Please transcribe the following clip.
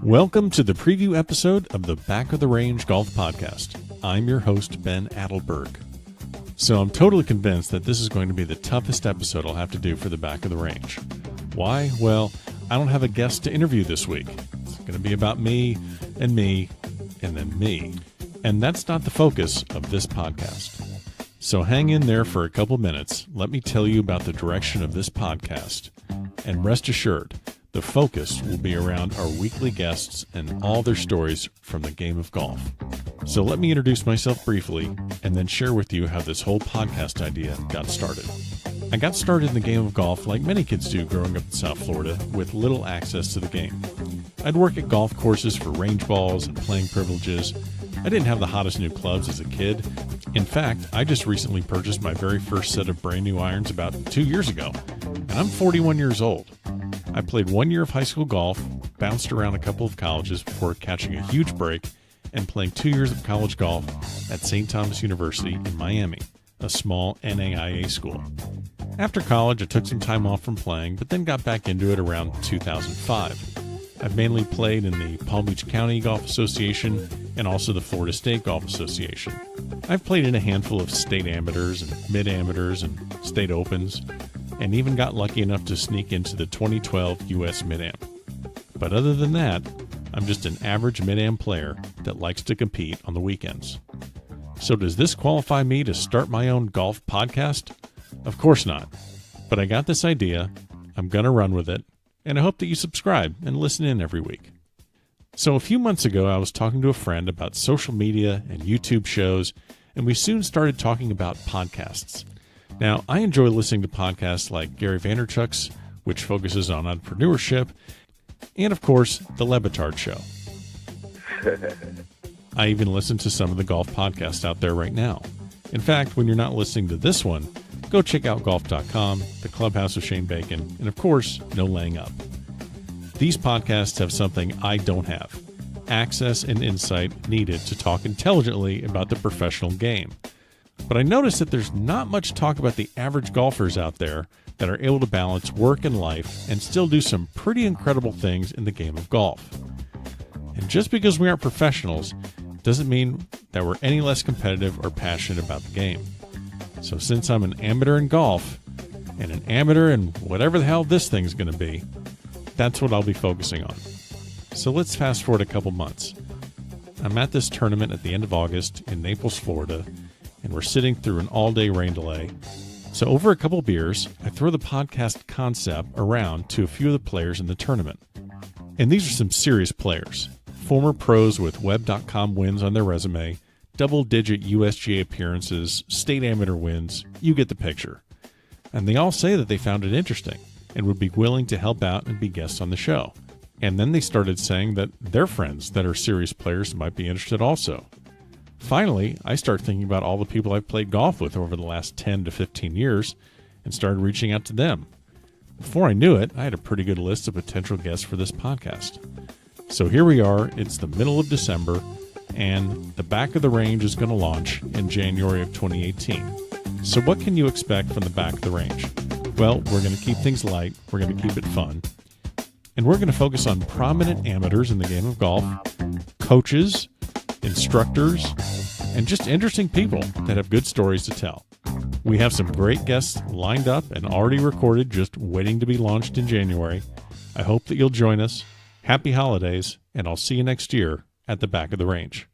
Welcome to the preview episode of the Back of the Range Golf Podcast. I'm your host, Ben Adelberg. So I'm totally convinced that this is going to be the toughest episode I'll have to do for the Back of the Range. Why? Well, I don't have a guest to interview this week. It's going to be about me, and then me. And that's not the focus of this podcast. So hang in there for a couple minutes. Let me tell you about the direction of this podcast. And rest assured, the focus will be around our weekly guests and all their stories from the game of golf. So let me introduce myself briefly and then share with you how this whole podcast idea got started. I got started in the game of golf like many kids do growing up in South Florida with little access to the game. I'd work at golf courses for range balls and playing privileges. I didn't have the hottest new clubs as a kid. In fact, I just recently purchased my very first set of brand new irons about 2 years ago, and I'm 41 years old. I played 1 year of high school golf, bounced around a couple of colleges before catching a huge break and playing 2 years of college golf at St. Thomas University in Miami, a small NAIA school. After college, I took some time off from playing, but then got back into it around 2005. I've mainly played in the Palm Beach County Golf Association and also the Florida State Golf Association. I've played in a handful of state amateurs and mid-amateurs and state opens, and even got lucky enough to sneak into the 2012 U.S. Mid-Am. But other than that, I'm just an average Mid-Am player that likes to compete on the weekends. So does this qualify me to start my own golf podcast? Of course not. But I got this idea, I'm going to run with it, and I hope that you subscribe and listen in every week. So a few months ago, I was talking to a friend about social media and YouTube shows, and we soon started talking about podcasts. Now, I enjoy listening to podcasts like Gary Vaynerchuk's, which focuses on entrepreneurship, and of course, The Le Batard Show. I even listen to some of the golf podcasts out there right now. In fact, when you're not listening to this one, go check out golf.com, The Clubhouse of Shane Bacon, and of course, No Laying Up. These podcasts have something I don't have: access and insight needed to talk intelligently about the professional game. But I noticed that there's not much talk about the average golfers out there that are able to balance work and life and still do some pretty incredible things in the game of golf. And just because we aren't professionals doesn't mean that we're any less competitive or passionate about the game. So since I'm an amateur in golf and an amateur in whatever the hell this thing's going to be, that's what I'll be focusing on. So let's fast forward a couple months. I'm at this tournament at the end of August in Naples, Florida, and we're sitting through an all-day rain delay. So over a couple beers, I throw the podcast concept around to a few of the players in the tournament. And these are some serious players. Former pros with web.com wins on their resume, double-digit USGA appearances, state amateur wins. You get the picture. And they all say that they found it interesting and would be willing to help out and be guests on the show. And then they started saying that their friends that are serious players might be interested also. Finally, I start thinking about all the people I've played golf with over the last 10 to 15 years and started reaching out to them. Before I knew it, I had a pretty good list of potential guests for this podcast. So here we are, it's the middle of December, and the Back of the Range is going to launch in January of 2018. So what can you expect from the Back of the Range? Well, we're going to keep things light, we're going to keep it fun, and we're going to focus on prominent amateurs in the game of golf, coaches, instructors, and just interesting people that have good stories to tell. We have some great guests lined up and already recorded, just waiting to be launched in January. I hope that you'll join us. Happy holidays, and I'll see you next year at the Back of the Range.